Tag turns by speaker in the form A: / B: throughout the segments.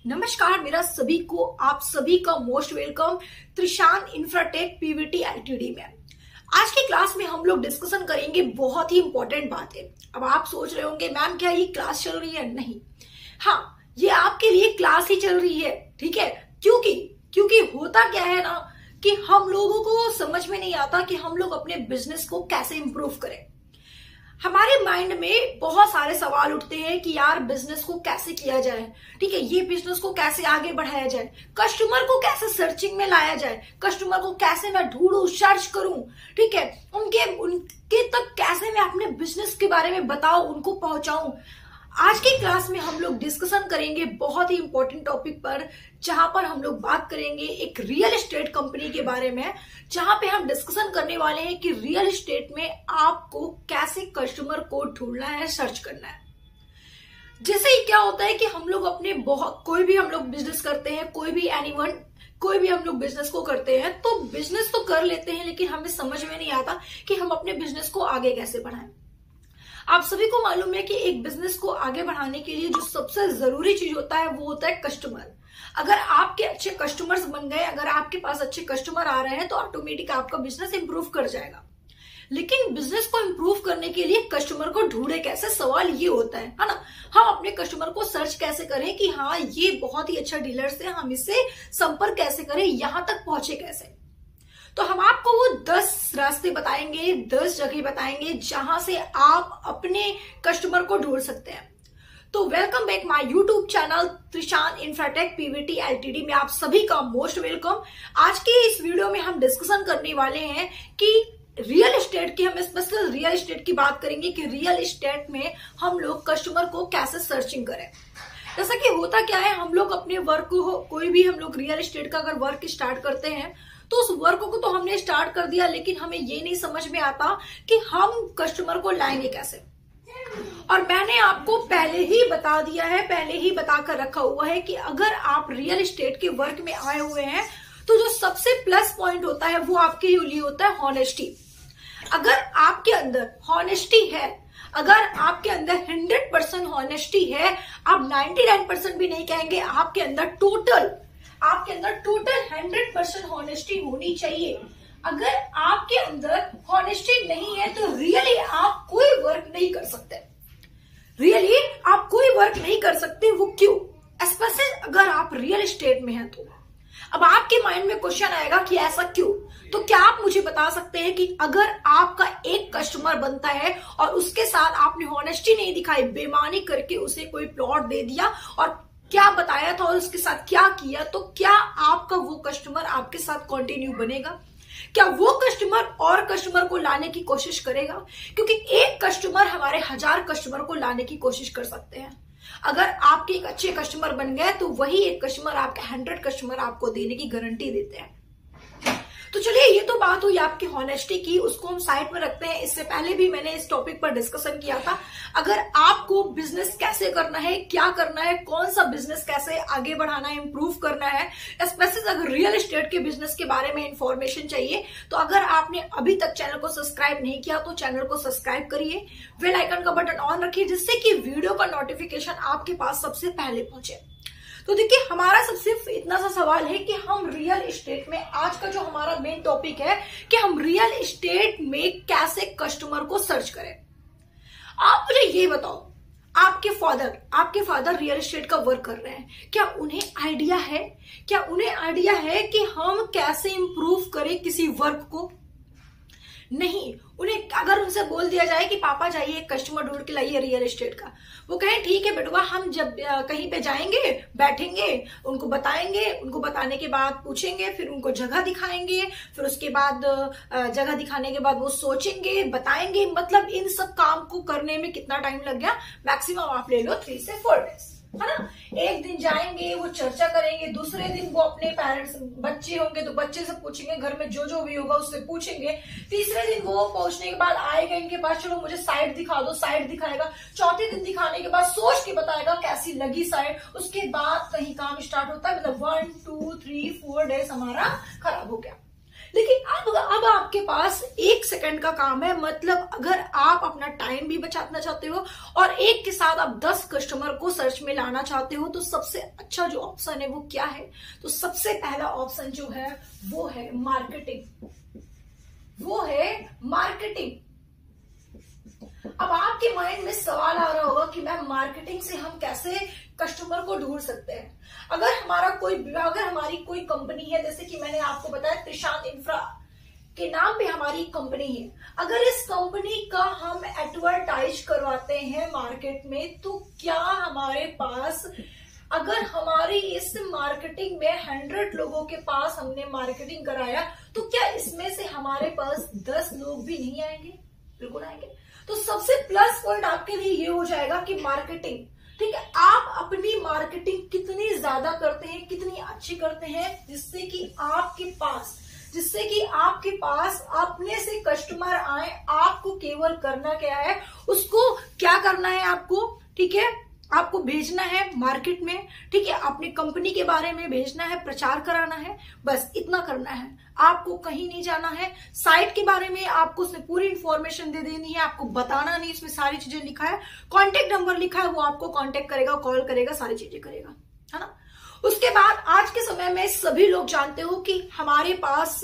A: नमस्कार, मेरा सभी को आप सभी का most welcome Trishan Infratech PVT LTD में। आज की क्लास में हम लोग डिस्कशन करेंगे बहुत ही इंपॉर्टेंट बातें। अब आप सोच रहे होंगे मैम क्या ये क्लास चल रही है? नहीं, हाँ, ये आपके लिए क्लास ही चल रही है, ठीक है। क्योंकि होता क्या है ना कि हम लोगों को समझ में नहीं आता कि हम लोग अपने बिजनेस को कैसे इंप्रूव करें। हमारे माइंड में बहुत सारे सवाल उठते हैं कि यार बिजनेस को कैसे किया जाए, ठीक है, ये बिजनेस को कैसे आगे बढ़ाया जाए, कस्टमर को कैसे सर्चिंग में लाया जाए, कस्टमर को कैसे मैं ढूंढूं, सर्च करूं, ठीक है, उनके तक कैसे मैं अपने बिजनेस के बारे में बताऊं, उनको पहुंचाऊं। आज की क्लास में हम लोग डिस्कशन करेंगे बहुत ही इंपॉर्टेंट टॉपिक पर, जहां पर हम लोग बात करेंगे एक रियल एस्टेट कंपनी के बारे में, जहां पे हम डिस्कशन करने वाले हैं कि रियल एस्टेट में आपको कैसे कस्टमर को ढूंढना है, सर्च करना है। जैसे ही क्या होता है कि हम लोग अपने कोई भी हम लोग बिजनेस करते हैं, कोई भी हम लोग बिजनेस को करते हैं, तो बिजनेस तो कर लेते हैं लेकिन हमें समझ में नहीं आता कि हम अपने बिजनेस को आगे कैसे बढ़ाएं। आप सभी को मालूम है कि एक बिजनेस को आगे बढ़ाने के लिए जो सबसे जरूरी चीज होता है वो होता है कस्टमर। अगर आपके अच्छे कस्टमर्स बन गए, अगर आपके पास अच्छे कस्टमर आ रहे हैं तो ऑटोमेटिक आपका बिजनेस इंप्रूव कर जाएगा। लेकिन बिजनेस को इंप्रूव करने के लिए कस्टमर को ढूंढे कैसे, सवाल ये होता है ना। हम अपने कस्टमर को सर्च कैसे करें कि हाँ ये बहुत ही अच्छा डीलर है, हम इससे संपर्क कैसे करें, यहां तक पहुंचे कैसे। तो हम आपको वो 10 रास्ते बताएंगे, 10 जगह बताएंगे जहां से आप अपने कस्टमर को ढूंढ सकते हैं। तो welcome back my YouTube channel Trishan Infratech PVT LTD में आप सभी का मोस्ट वेलकम। आज के इस वीडियो में हम डिस्कशन करने वाले हैं कि रियल एस्टेट की, हम स्पेशल रियल एस्टेट की बात करेंगे कि रियल एस्टेट में हम लोग कस्टमर को कैसे सर्चिंग करें। जैसा कि होता क्या है, हम लोग अपने वर्क को, कोई भी हम लोग रियल एस्टेट का अगर वर्क स्टार्ट करते हैं तो उस वर्क को तो हमने स्टार्ट कर दिया, लेकिन हमें ये नहीं समझ में आता कि हम कस्टमर को लाएंगे कैसे। और मैंने आपको पहले ही बता दिया है, पहले ही बताकर रखा हुआ है कि अगर आप रियल एस्टेट के वर्क में आए हुए हैं तो जो सबसे प्लस पॉइंट होता है वो आपके लिए होता है हॉनेस्टी। अगर आपके अंदर हॉनेस्टी है, अगर आपके अंदर 100% हॉनेस्टी है, आप 99% भी नहीं कहेंगे, आपके अंदर टोटल 100% हॉनेस्टी होनी चाहिए। अगर आपके अंदर हॉनेस्टी नहीं है तो रियली आप कोई वर्क नहीं कर सकते, वो क्यों? स्पेशली अगर आप रियल एस्टेट में हैं तो। अब आपके माइंड में क्वेश्चन आएगा कि ऐसा क्यों? तो क्या आप मुझे बता सकते हैं कि अगर आपका एक कस्टमर बनता है और उसके साथ आपने हॉनेस्टी नहीं दिखाई, बेईमानी करके उसे कोई प्लॉट दे दिया और क्या बताया था और उसके साथ क्या किया, तो क्या आपका वो कस्टमर आपके साथ कंटिन्यू बनेगा? क्या वो कस्टमर और कस्टमर को लाने की कोशिश करेगा? क्योंकि एक कस्टमर हमारे 1000 कस्टमर को लाने की कोशिश कर सकते हैं। अगर आपके एक अच्छे कस्टमर बन गए तो वही एक कस्टमर आपके 100 कस्टमर आपको देने की गारंटी देते हैं। तो चलिए, ये तो बात हुई आपकी हॉनेस्टी की, उसको हम साइड में रखते हैं। इससे पहले भी मैंने इस टॉपिक पर डिस्कशन किया था। अगर आपको बिजनेस कैसे करना है, क्या करना है, कौन सा बिजनेस कैसे आगे बढ़ाना है, इंप्रूव करना है, स्पेशली अगर रियल एस्टेट के बिजनेस के बारे में इंफॉर्मेशन चाहिए, तो अगर आपने अभी तक चैनल को सब्सक्राइब नहीं किया तो चैनल को सब्सक्राइब करिए, बेल आइकन का बटन ऑन रखिए, जिससे कि वीडियो का नोटिफिकेशन आपके पास सबसे पहले पहुंचे। तो देखिए, हमारा सिर्फ इतना सा सवाल है कि हम रियल एस्टेट में, आज का जो हमारा मेन टॉपिक है कि हम रियल एस्टेट में कैसे कस्टमर को सर्च करें। आप मुझे ये बताओ, आपके फादर रियल एस्टेट का वर्क कर रहे हैं, क्या उन्हें आइडिया है कि हम कैसे इंप्रूव करें किसी वर्क को? नहीं। उन्हें अगर उनसे बोल दिया जाए कि पापा जाइए एक कस्टमर ढूंढ के लाइए रियल एस्टेट का, वो कहें ठीक है बेटुआ, हम जब कहीं पे जाएंगे, बैठेंगे, उनको बताएंगे, उनको बताने के बाद पूछेंगे, फिर उनको जगह दिखाएंगे, फिर उसके बाद जगह दिखाने के बाद वो सोचेंगे, बताएंगे। मतलब इन सब काम को करने में कितना टाइम लग गया? मैक्सिमम आप ले लो 3 से 4 डेज, है ना। एक दिन जाएंगे, वो चर्चा करेंगे, दूसरे दिन वो अपने पेरेंट्स, बच्चे होंगे तो बच्चे से पूछेंगे, घर में जो भी होगा उससे पूछेंगे, तीसरे दिन वो पहुंचने के बाद आएगा इनके पास, चलो मुझे साइट दिखा दो, साइट दिखाएगा, चौथे दिन दिखाने के बाद सोच के बताएगा कैसी लगी साइट, उसके बाद कहीं काम स्टार्ट होता है। मतलब 1 2 3 4 डेज हमारा खराब हो गया। लेकिन अब आपके पास 1 सेकंड का काम है। मतलब अगर आप अपना टाइम भी बचाना चाहते हो और एक के साथ आप 10 कस्टमर को सर्च में लाना चाहते हो, तो सबसे अच्छा जो ऑप्शन है वो क्या है? तो सबसे पहला ऑप्शन जो है वो है मार्केटिंग। वो है मार्केटिंग। अब आपके माइंड में सवाल आ रहा होगा कि मैम मार्केटिंग से हम कैसे कस्टमर को ढूंढ सकते हैं? अगर हमारी कोई कंपनी है, जैसे कि मैंने आपको बताया त्रिशान इंफ्रा के नाम पे हमारी कंपनी है, अगर इस कंपनी का हम एडवर्टाइज करवाते हैं मार्केट में, तो क्या हमारे पास, अगर हमारी इस मार्केटिंग में 100 लोगों के पास हमने मार्केटिंग कराया, तो क्या इसमें से हमारे पास 10 लोग भी नहीं आएंगे? बिल्कुल आएंगे। तो सबसे प्लस पॉइंट आपके लिए ये हो जाएगा कि मार्केटिंग, ठीक है, आप अपनी मार्केटिंग कितनी ज्यादा करते हैं, कितनी अच्छी करते हैं, जिससे कि आपके पास अपने से कस्टमर आए। आपको केवल करना क्या है, उसको क्या करना है आपको, ठीक है, आपको भेजना है मार्केट में, ठीक है, अपनी कंपनी के बारे में भेजना है, प्रचार कराना है, बस इतना करना है। आपको कहीं नहीं जाना है। साइट के बारे में आपको उसमें पूरी इंफॉर्मेशन दे देनी है, आपको बताना नहीं, इसमें सारी चीजें लिखा है, कॉन्टेक्ट नंबर लिखा है, वो आपको कॉन्टेक्ट करेगा, कॉल करेगा, सारी चीजें करेगा, है ना। उसके बाद आज के समय में सभी लोग जानते हो कि हमारे पास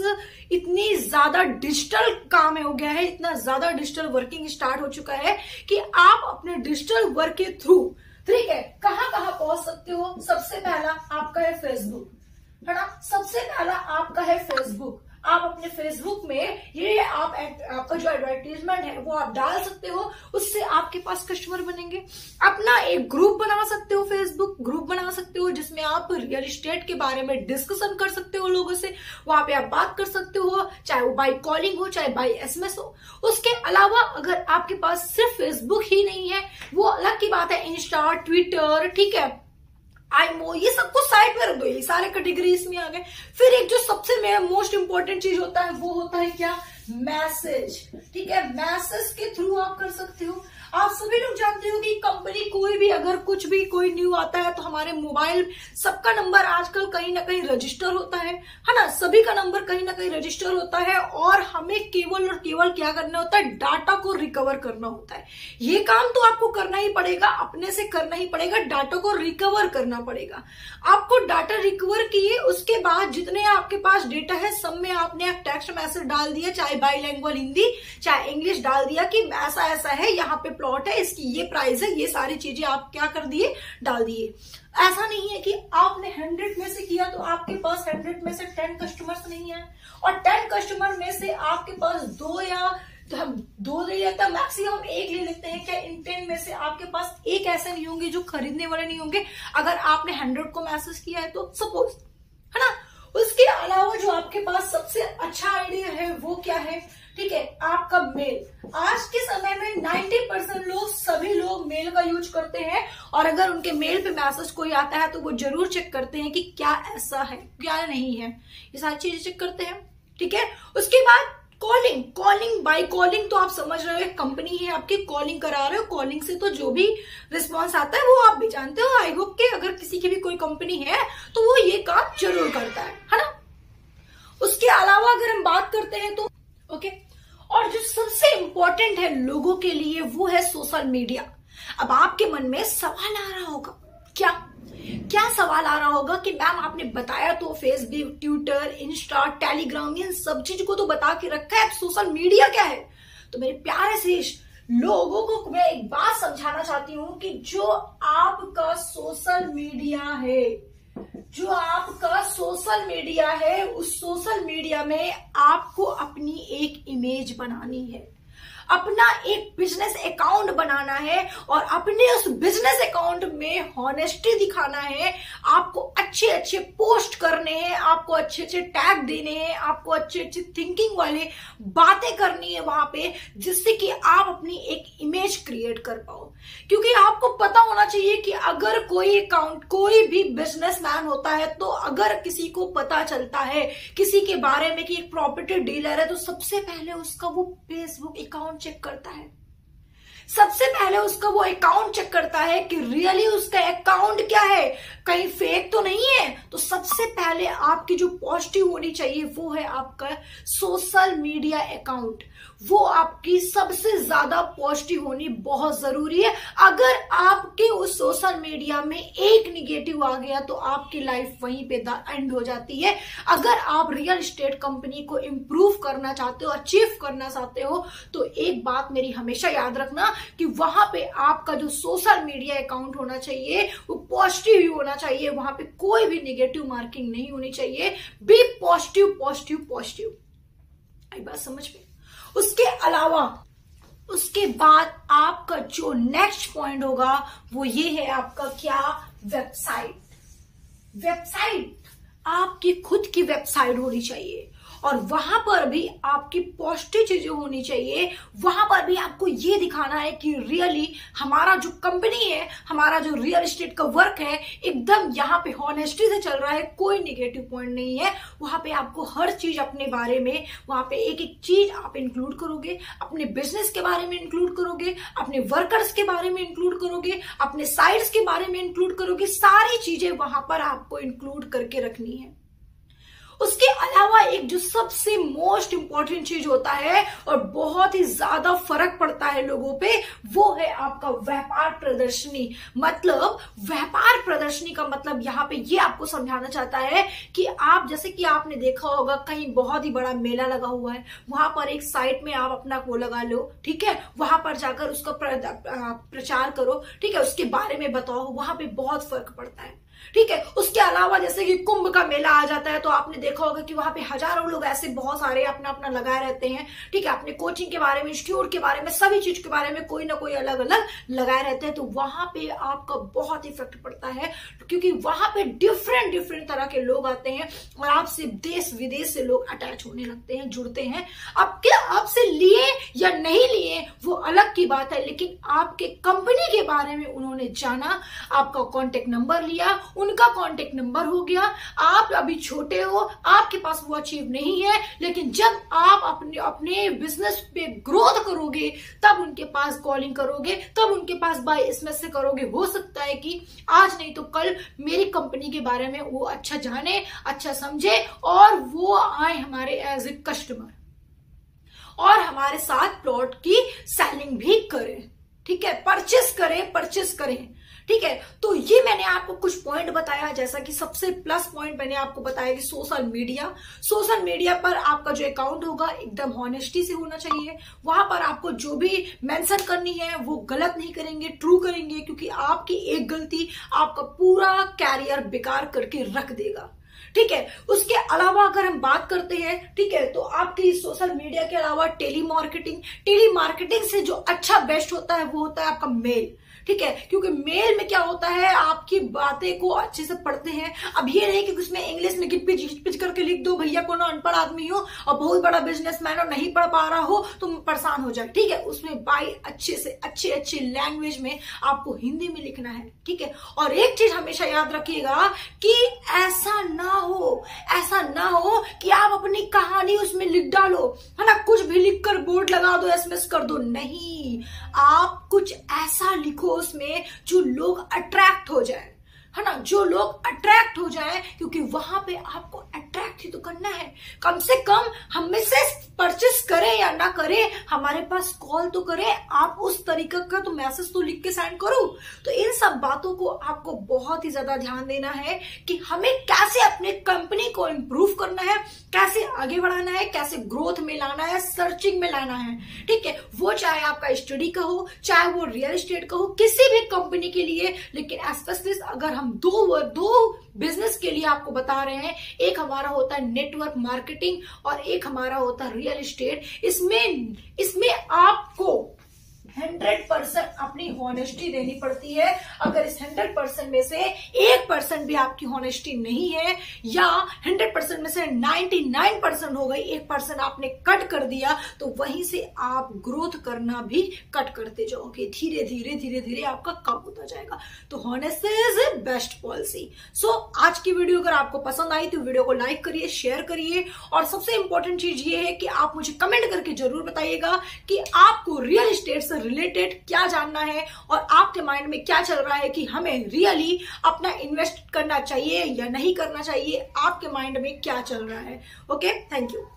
A: इतनी ज्यादा डिजिटल काम हो गया है, इतना ज्यादा डिजिटल वर्किंग स्टार्ट हो चुका है कि आप अपने डिजिटल वर्क के थ्रू, ठीक है, कहां कहां पहुंच सकते हो। सबसे पहला आपका है फेसबुक, है ना। सबसे पहला आपका है फेसबुक। आप अपने फेसबुक में ये आपका जो एडवर्टीजमेंट है वो आप डाल सकते हो, उससे आपके पास कस्टमर बनेंगे। अपना एक ग्रुप बना सकते हो, फेसबुक ग्रुप बना सकते हो, जिसमें आप रियल एस्टेट के बारे में डिस्कशन कर सकते हो लोगों से। वहां पे आप बात कर सकते हो, चाहे वो बाय कॉलिंग हो, चाहे बाय SMS हो। उसके अलावा अगर आपके पास सिर्फ फेसबुक ही नहीं है, वो अलग की बात है, इंस्टा, ट्विटर, ठीक है, आईमो, ये सबको साइड में रख दो, ये सारे कैटेगरी इसमें आ गए। फिर एक जो सबसे मोस्ट इंपॉर्टेंट चीज होता है वो होता है क्या, मैसेज, ठीक है। मैसेज के थ्रू आप कर सकते हो। आप सभी लोग जानते हो कि कंपनी कोई भी अगर कुछ भी कोई न्यू आता है तो हमारे मोबाइल, सबका नंबर आजकल कहीं ना कहीं रजिस्टर होता है ना, सभी का नंबर कहीं ना कहीं रजिस्टर होता है, और हमें केवल और केवल क्या करना होता है, डाटा को रिकवर करना होता है। ये काम तो आपको करना ही पड़ेगा, अपने से करना ही पड़ेगा, डाटा को रिकवर करना पड़ेगा। आपको डाटा रिकवर किए, उसके बाद जितने आपके पास डेटा है सब में आपने एक टेक्स्ट मैसेज डाल दिया, चाहे बाईलैंग्वेज हिंदी चाहे इंग्लिश डाल दिया कि ऐसा ऐसा है, यहाँ पे प्लॉट है, इसकी ये प्राइस है, ये सारी चीजें आप क्या कर दिए, डाल दिए। ऐसा नहीं है कि आपने 100 में से किया तो आपके पास 100 में से 10 कस्टमर्स नहीं है, और 10 कस्टमर में से आपके पास 2 या तो हम 2 ले लेते हैं, मैक्सिमम 1 ले लेते हैं। क्या इन 10 में से आपके पास एक ऐसे नहीं होंगे जो खरीदने वाले नहीं होंगे अगर आपने 100 को मैसेज किया है तो, सपोज, है ना। उसके अलावा जो आपके पास सबसे अच्छा आइडिया है वो क्या है, ठीक है, आपका मेल। आज के समय में 90% लोग, सभी लोग मेल का यूज करते हैं, और अगर उनके मेल पे मैसेज कोई आता है तो वो जरूर चेक करते हैं कि क्या ऐसा है, क्या नहीं है, ये सारी चीजें चेक करते हैं, ठीक है। उसके बाद कॉलिंग बाय कॉलिंग, तो आप समझ रहे हो, कंपनी है आपकी, कॉलिंग करा रहे हो, कॉलिंग से तो जो भी रिस्पॉन्स आता है वो आप भी जानते हो। आई होप कि अगर किसी की भी कोई कंपनी है तो वो ये काम जरूर करता है ना। उसके अलावा अगर हम बात करते हैं तो ओके, और जो सबसे इंपॉर्टेंट है लोगों के लिए वो है सोशल मीडिया। अब आपके मन में सवाल आ रहा होगा, क्या सवाल आ रहा होगा कि मैम आपने बताया तो फेसबुक, ट्विटर, इंस्टा, टेलीग्राम, इन सब चीज को तो बता के रखा है, सोशल मीडिया क्या है? तो मेरे प्यारे से लोगों को मैं एक बात समझाना चाहती हूं कि जो आपका सोशल मीडिया है, उस सोशल मीडिया में आपको अपनी एक इमेज बनानी है, अपना एक बिजनेस अकाउंट बनाना है, और अपने उस बिजनेस अकाउंट में हॉनेस्टी दिखाना है। आपको अच्छे अच्छे पोस्ट करने हैं, आपको अच्छे अच्छे टैग देने हैं, आपको अच्छे अच्छे थिंकिंग वाले बातें करनी है वहां पे, जिससे कि आप अपनी एक इमेज क्रिएट कर पाओ। क्योंकि आपको पता होना चाहिए कि अगर कोई भी बिजनेसमैन होता है, तो अगर किसी को पता चलता है किसी के बारे में कि एक प्रॉपर्टी डीलर है, तो सबसे पहले उसका वो फेसबुक अकाउंट चेक करता है। सबसे पहले उसका वो अकाउंट चेक करता है कि रियली उसका अकाउंट क्या है, कहीं फेक तो नहीं है। तो सबसे पहले आपकी जो पॉजिटिव होनी चाहिए वो है आपका सोशल मीडिया अकाउंट। वो आपकी सबसे ज्यादा पॉजिटिव होनी बहुत जरूरी है। अगर आपके उस सोशल मीडिया में एक निगेटिव आ गया तो आपकी लाइफ वहीं पे एंड हो जाती है। अगर आप रियल एस्टेट कंपनी को इंप्रूव करना चाहते हो, अचीव करना चाहते हो, तो एक बात मेरी हमेशा याद रखना कि वहां पे आपका जो सोशल मीडिया अकाउंट होना चाहिए वो पॉजिटिव ही होना चाहिए। वहां पे कोई भी निगेटिव मार्किंग नहीं होनी चाहिए। Be positive positive positive. आई बात समझ में? उसके अलावा उसके बाद आपका जो नेक्स्ट पॉइंट होगा वो ये है आपका क्या, वेबसाइट। वेबसाइट आपकी खुद की वेबसाइट होनी चाहिए और वहां पर भी आपकी पॉजिटिव चीजें होनी चाहिए। वहां पर भी आपको ये दिखाना है कि रियली हमारा जो कंपनी है, हमारा जो रियल एस्टेट का वर्क है, एकदम यहाँ पे हॉनेस्टी से चल रहा है, कोई निगेटिव पॉइंट नहीं है। वहां पे आपको हर चीज अपने बारे में, वहां पे एक एक चीज आप इंक्लूड करोगे, अपने बिजनेस के बारे में इंक्लूड करोगे, अपने वर्कर्स के बारे में इंक्लूड करोगे, अपने साइट्स के बारे में इंक्लूड करोगे। सारी चीजें वहां पर आपको इंक्लूड करके रखनी है। उसके अलावा एक जो सबसे मोस्ट इंपॉर्टेंट चीज होता है और बहुत ही ज्यादा फर्क पड़ता है लोगों पे, वो है आपका व्यापार प्रदर्शनी। मतलब व्यापार प्रदर्शनी का मतलब यहाँ पे ये आपको समझाना चाहता है कि आप, जैसे कि आपने देखा होगा कहीं बहुत ही बड़ा मेला लगा हुआ है, वहां पर एक साइट में आप अपना वो लगा लो, ठीक है, वहां पर जाकर उसका प्रचार करो, ठीक है, उसके बारे में बताओ। वहां पे बहुत फर्क पड़ता है, ठीक है। उसके अलावा जैसे कि कुंभ का मेला आ जाता है तो आपने देखा होगा कि वहां पे हजारों लोग ऐसे बहुत सारे अपना अपना लगाए रहते हैं, ठीक है, अपने कोचिंग के बारे में, इंस्टीट्यूट के बारे में, सभी चीज के बारे में कोई ना कोई अलग अलग लगाए रहते हैं। तो वहां पे आपका बहुत इफेक्ट पड़ता है क्योंकि वहां पे डिफरेंट डिफरेंट तरह के लोग आते हैं और आपसे देश विदेश से लोग अटैच होने लगते हैं, जुड़ते हैं। अब क्या आपसे लिए या नहीं लिए वो अलग की बात है, लेकिन आपके कंपनी के बारे में उन्होंने जाना, आपका कॉन्टेक्ट नंबर लिया, उनका कांटेक्ट नंबर हो गया। आप अभी छोटे हो, आपके पास वो अचीव नहीं है, लेकिन जब आप अपने बिजनेस पे ग्रोथ करोगे तब उनके पास कॉलिंग करोगे, तब उनके पास बाय एसएमएस से करोगे। हो सकता है कि आज नहीं तो कल मेरी कंपनी के बारे में वो अच्छा जाने, अच्छा समझे और वो आए हमारे एज ए कस्टमर और हमारे साथ प्लॉट की सेलिंग भी करें, ठीक है, परचेस करें, ठीक है। तो ये मैंने आपको कुछ पॉइंट बताया, जैसा कि सबसे प्लस पॉइंट मैंने आपको बताया कि सोशल मीडिया पर आपका जो अकाउंट होगा एकदम हॉनेस्टी से होना चाहिए। वहां पर आपको जो भी मेंशन करनी है वो गलत नहीं करेंगे, ट्रू करेंगे, क्योंकि आपकी एक गलती आपका पूरा कैरियर बेकार करके रख देगा, ठीक है। उसके अलावा अगर हम बात करते हैं, ठीक है, तो आपकी सोशल मीडिया के अलावा टेली मार्केटिंग से जो अच्छा बेस्ट होता है वो होता है आपका मेल, ठीक है, क्योंकि मेल में क्या होता है आपकी बातें को अच्छे से पढ़ते हैं। अब ये नहीं कि उसमें इंग्लिश में गिच करके लिख दो, भैया को ना अनपढ़ आदमी हो और बहुत बड़ा बिजनेसमैन और नहीं पढ़ पा रहा हो तो परेशान हो जाए, ठीक है। उसमें बाई अच्छे से अच्छे लैंग्वेज में आपको हिंदी में लिखना है, ठीक है। और एक चीज हमेशा याद रखिएगा कि ऐसा ना हो कि आप अपनी कहानी उसमें लिख डालो, है ना, कुछ भी लिखकर बोर्ड लगा दो, एसएमएस कर दो। नहीं, आप कुछ ऐसा लिखो उसमें जो लोग अट्रैक्ट हो जाए, है ना, जो लोग अट्रैक्ट हो जाए, क्योंकि वहां पे आपको अट्रैक्ट ही तो करना है। कम से कम हम में से परचेस करें या ना करें, हमारे पास कॉल तो करें, आप उस तरीके का तो मैसेज तो लिख के सेंड करो। तो इन सब बातों को आपको बहुत ही ज्यादा ध्यान देना है कि हमें कैसे अपने कंपनी को इंप्रूव करना है, कैसे आगे बढ़ाना है, कैसे ग्रोथ में लाना है, सर्चिंग में लाना है, ठीक है। वो चाहे आपका स्टडी का हो, चाहे वो रियल एस्टेट का हो, किसी भी कंपनी के लिए। लेकिन स्पेशलिस्ट अगर हम दो बिजनेस के लिए आपको बता रहे हैं, एक हमारा होता है नेटवर्क मार्केटिंग और एक हमारा होता है रियल एस्टेट। इसमें आपको 100% अपनी हॉनेस्टी देनी पड़ती है। अगर इस 100% में से 1% भी आपकी हॉनेस्टी नहीं है या 100% में से 99% हो गई, 1% आपने कट कर दिया, तो वहीं से आप ग्रोथ करना भी कट करते जाओगे। धीरे धीरे आपका कम होता जाएगा। तो हॉनेस्टी इज बेस्ट पॉलिसी। सो आज की वीडियो अगर आपको पसंद आई तो वीडियो को लाइक करिए, शेयर करिए और सबसे इंपॉर्टेंट चीज ये है कि आप मुझे कमेंट करके जरूर बताइएगा कि आपको रियल एस्टेट से रिलेटेड क्या जानना है और आपके माइंड में क्या चल रहा है कि हमें रियली अपना इन्वेस्ट करना चाहिए या नहीं करना चाहिए, आपके माइंड में क्या चल रहा है। Okay, thank you.